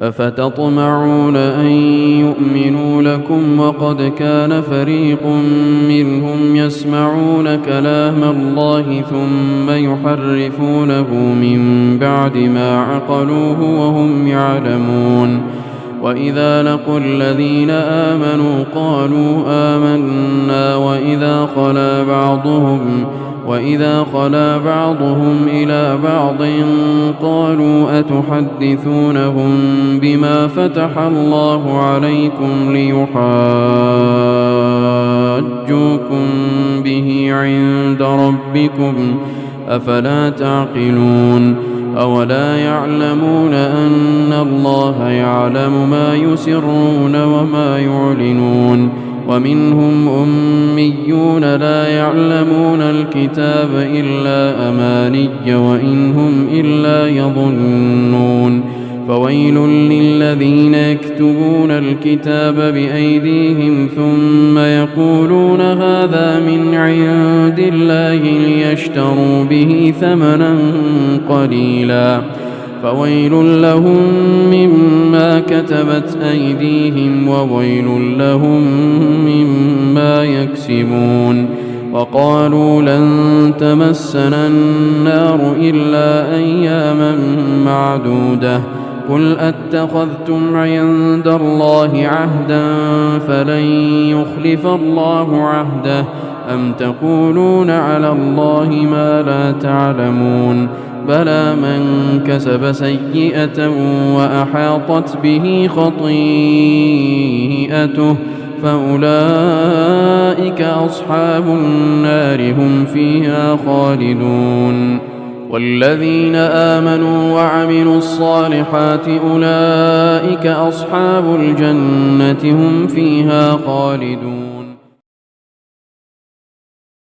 أفتطمعون أن يؤمنوا لكم وقد كان فريق منهم يسمعون كلام الله ثم يحرفونه من بعد ما عقلوه وهم يعلمون. وإذا لقوا الذين آمنوا قالوا آمنا وإذا خلا بعضهم إلى بعض قالوا أتحدثونهم بما فتح الله عليكم ليحاجوكم به عند ربكم أفلا تعقلون. أولا يعلمون أن الله يعلم ما يسرون وما يعلنون. ومنهم أميون لا يعلمون الكتاب إلا أماني وإن هم إلا يظنون. فويل للذين يكتبون الكتاب بأيديهم ثم يقولون هذا من عند الله ليشتروا به ثمنا قليلا فويل لهم مما كتبت أيديهم وويل لهم مما يكسبون. وقالوا لن تمسنا النار إلا أياما معدودة قل أتخذتم عند الله عهدا فلن يخلف الله عهده أم تقولون على الله ما لا تعلمون. بلى من كسب سيئة وأحاطت به خطيئته فأولئك أصحاب النار هم فيها خالدون. والذين آمنوا وعملوا الصالحات أولئك أصحاب الجنة هم فيها خالدون.